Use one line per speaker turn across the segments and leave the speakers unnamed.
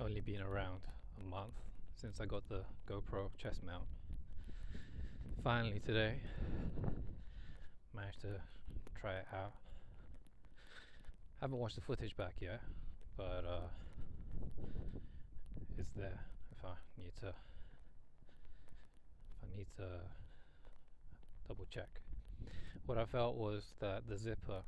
only been around a month since I got the GoPro chest mount. Finally today managed to try it out. Haven't watched the footage back yet, but it's there if I need to double check. What I felt was that the zipper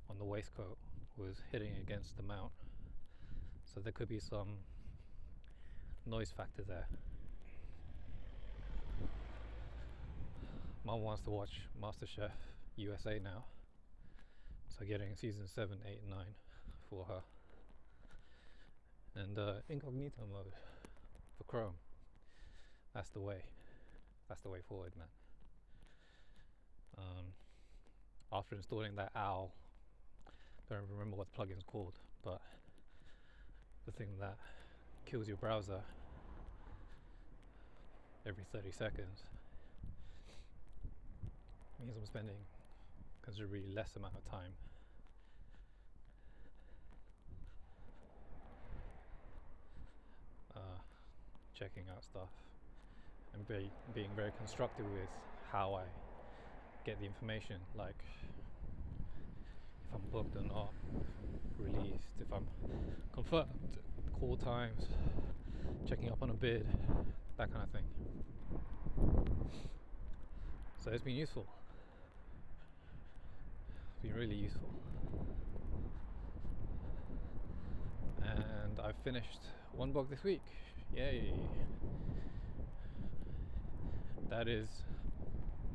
on the waistcoat was hitting against the mount, so there could be some noise factor there. Mum wants to watch MasterChef USA now, so getting season 7, 8, and 9 for her. And incognito mode for Chrome. That's the way forward, man. After installing that OWL, don't remember what the plugin's called, but the thing that kills your browser every 30 seconds means I'm spending considerably less amount of time checking out stuff and being very constructive with how I get the information, like if I'm booked or not, released, if I'm confirmed, call times, checking up on a bid, that kind of thing. So it's been useful. It's been really useful. And I've finished one book this week. Yay! That is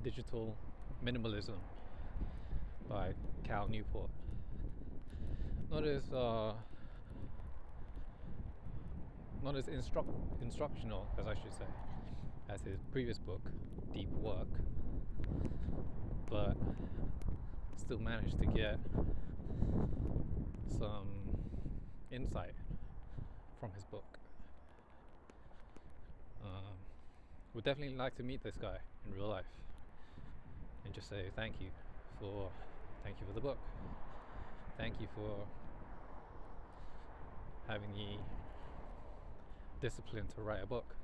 Digital Minimalism by Cal Newport. Not as instructional, as I should say, as his previous book, Deep Work, but still managed to get some insight from his book. Would definitely like to meet this guy in real life and just say thank you for the book. Thank you for having the discipline to write a book.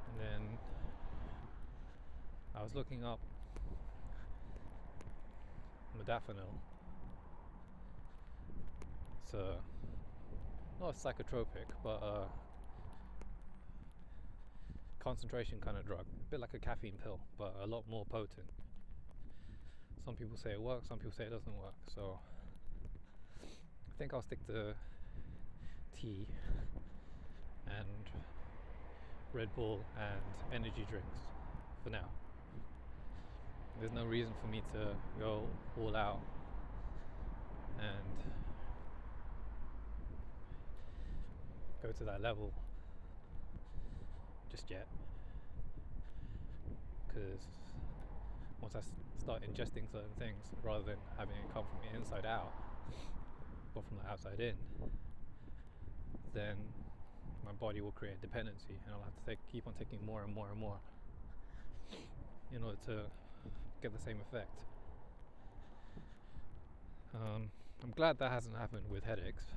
And then I was looking up modafinil. It's not a psychotropic, but a concentration kind of drug, a bit like a caffeine pill, but a lot more potent. Some people say it works, some people say it doesn't work, so I think I'll stick to tea and Red Bull and energy drinks for now. There's no reason for me to go all out and go to that level just yet, because once I start ingesting certain things, rather than having it come from the inside out but from the outside in, then my body will create dependency, and I'll have to keep on taking more and more and more in order to get the same effect. I'm glad that hasn't happened with headaches,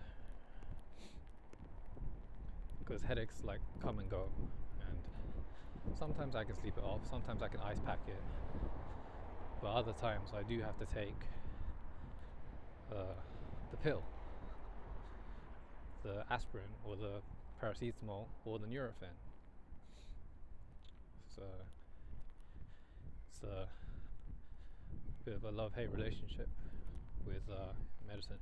because headaches like come and go, and sometimes I can sleep it off, sometimes I can ice pack it, but other times I do have to take the pill, the aspirin or the paracetamol or the Nurofen. So it's a bit of a love-hate relationship with medicine.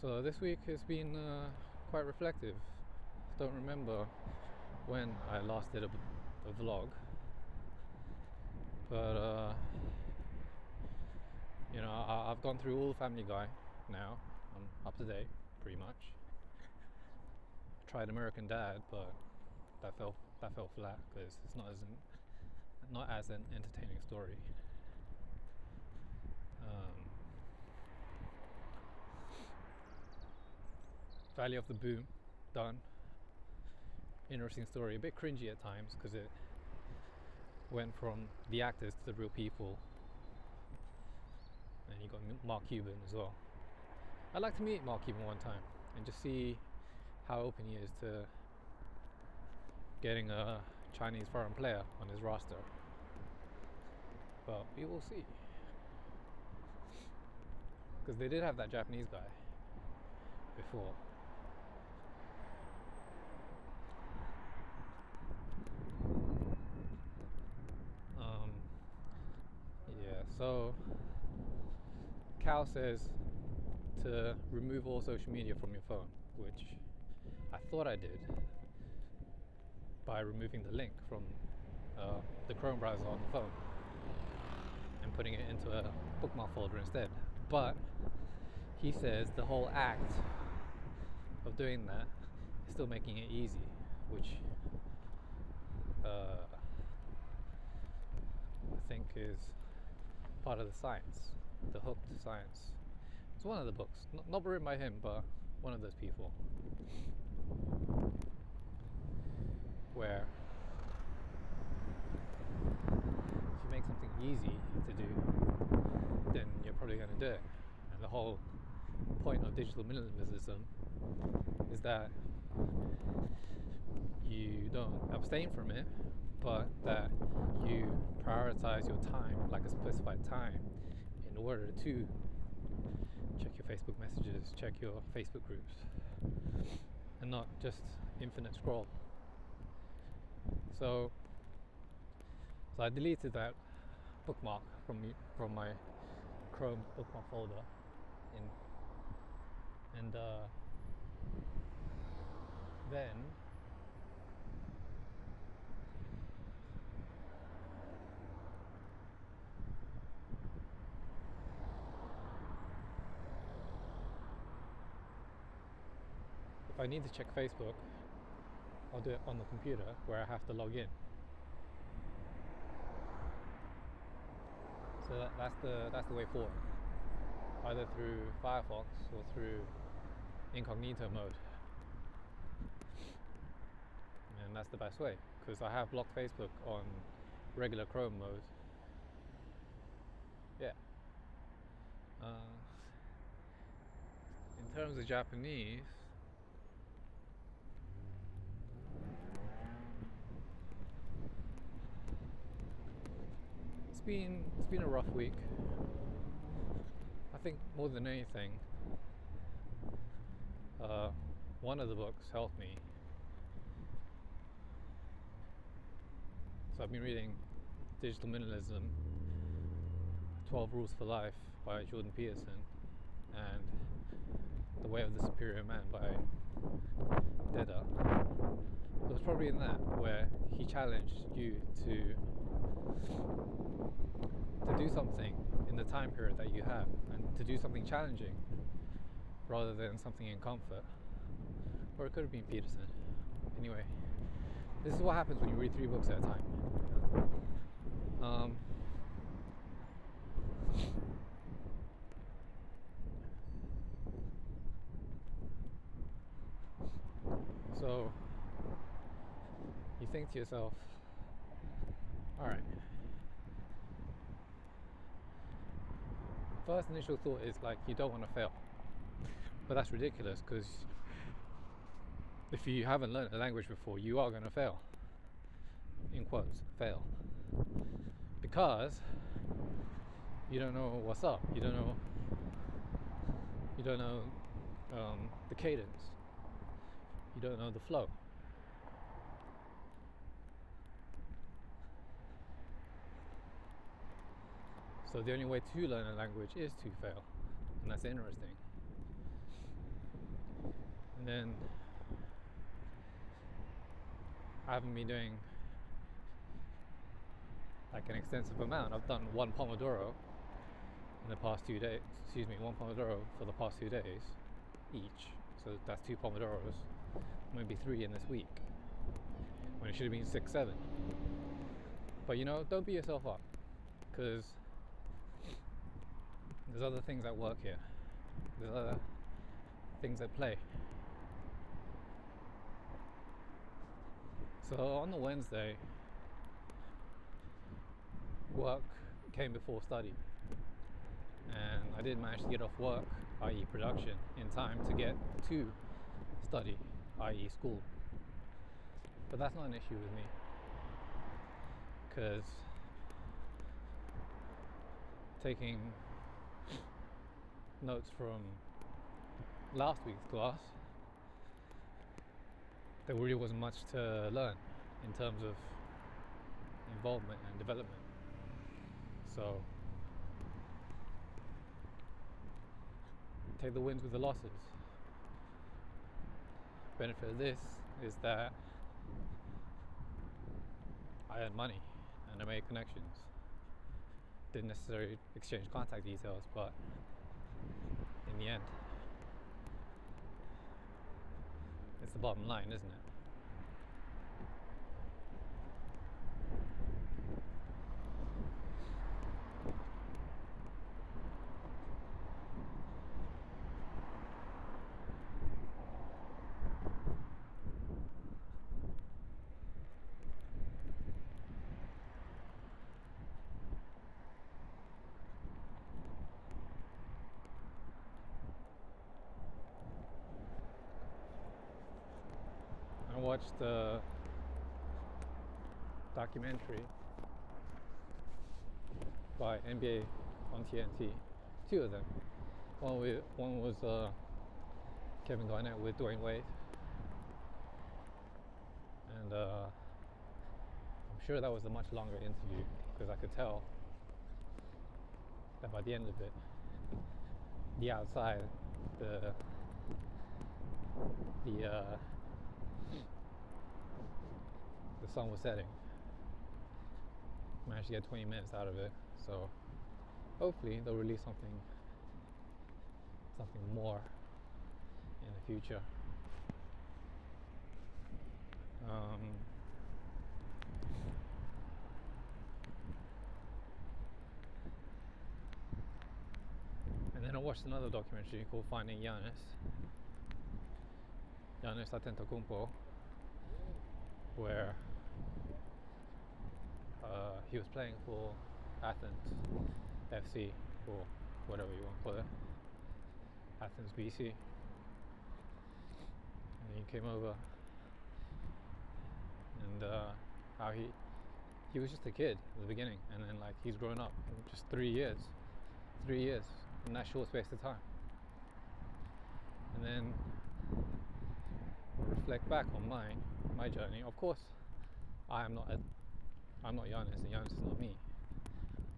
So this week has been quite reflective. Don't remember when I last did a vlog, but you know, I've gone through all Family Guy now. I'm up to date, pretty much. I tried American Dad, but that fell flat because it's not as an entertaining story. Valley of the Boom, done. interesting story, a bit cringy at times because it went from the actors to the real people, and you got Mark Cuban as well. I'd like to meet Mark Cuban one time and just see how open he is to getting a Chinese foreign player on his roster. But we will see, because they did have that Japanese guy before. Yeah, so Cal says to remove all social media from your phone, which I thought I did by removing the link from the Chrome browser on the phone and putting it into a bookmark folder instead. But he says the whole act of doing that is still making it easy, which I think is part of the science, the hook to science. It's one of the books, not written by him, but one of those people, where if you make something easy to do, then you're probably going to do it. And the whole point of digital minimalism is that you don't abstain from it, but that you prioritize your time, like a specified time, in order to check your Facebook messages, check your Facebook groups, and not just infinite scroll. So I deleted that bookmark from my Chrome bookmark folder, and then if I need to check Facebook, I'll do it on the computer where I have to log in. So that's the way forward, either through Firefox or through incognito mode, and that's the best way, because I have blocked Facebook on regular Chrome mode. Yeah. In terms of Japanese, it's been a rough week. I think more than anything, one of the books helped me. So I've been reading Digital Minimalism, 12 Rules for Life by Jordan Peterson, and The Way of the Superior Man by Deda. It was probably in that where he challenged you to do something in the time period that you have, and to do something challenging rather than something in comfort. Or it could have been Peterson. Anyway, this is what happens when you read 3 books at a time. So you think to yourself, alright, first initial thought is like you don't want to fail, but that's ridiculous, because if you haven't learned a language before, you are going to fail, in quotes, fail, because you don't know what's up, you don't know the cadence, you don't know the flow. So the only way to learn a language is to fail, and that's interesting. And then I haven't been doing like an extensive amount. I've done 1 Pomodoro in the past 2 days. One Pomodoro for the past 2 days each. So that's 2 Pomodoros, maybe 3 in this week, when it should have been 6, 7. But don't beat yourself up, because there's other things at work here. There's other things at play. So on the Wednesday, work came before study, and I did manage to get off work, i.e. production, in time to get to study, i.e. school. But that's not an issue with me, because taking notes from last week's class, there really wasn't much to learn in terms of involvement and development. So take the wins with the losses. Benefit of this is that I earned money and I made connections. Didn't necessarily exchange contact details, but in the end, it's the bottom line, isn't it? I watched a documentary by NBA on TNT, two of them. One was Kevin Garnett with Dwayne Wade, and I'm sure that was a much longer interview, because I could tell that by the end of it, the outside, the sun was setting. Managed to get 20 minutes out of it, so hopefully they'll release something more in the future. And then I watched another documentary called Finding Giannis Antetokounmpo, where he was playing for Athens FC, or whatever you want to call it, Athens BC, and he came over, and how he was just a kid at the beginning, and then like he's grown up in just 3 years in that short space of time. And then reflect back on my journey. Of course, I'm not Giannis, and Giannis is not me.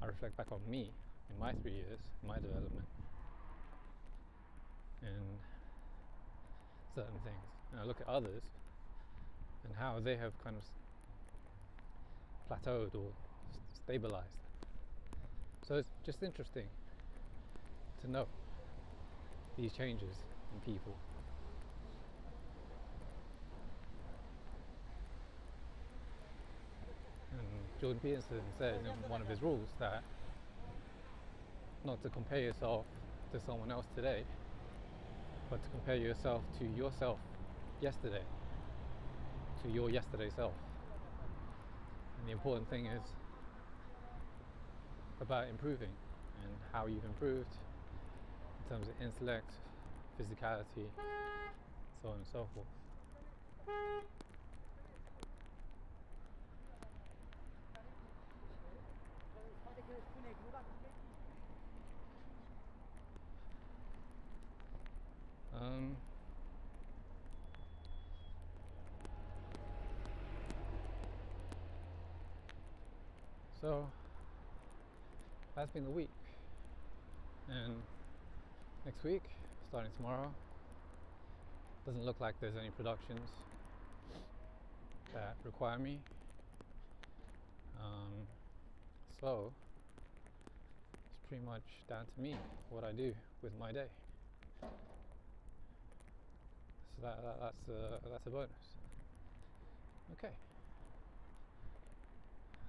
I reflect back on me in my 3 years, my development, and certain things, and I look at others and how they have kind of plateaued or stabilized. So it's just interesting to note these changes in people. And Jordan Peterson said in one of his rules that not to compare yourself to someone else today, but to compare yourself to yourself yesterday, to your yesterday self. And the important thing is about improving, and how you've improved in terms of intellect, physicality, so on and so forth. So that's been the week, and next week, starting tomorrow, doesn't look like there's any productions that require me. So it's pretty much down to me what I do with my day. So that's a bonus. Okay,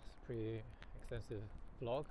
it's a pretty extensive vlog.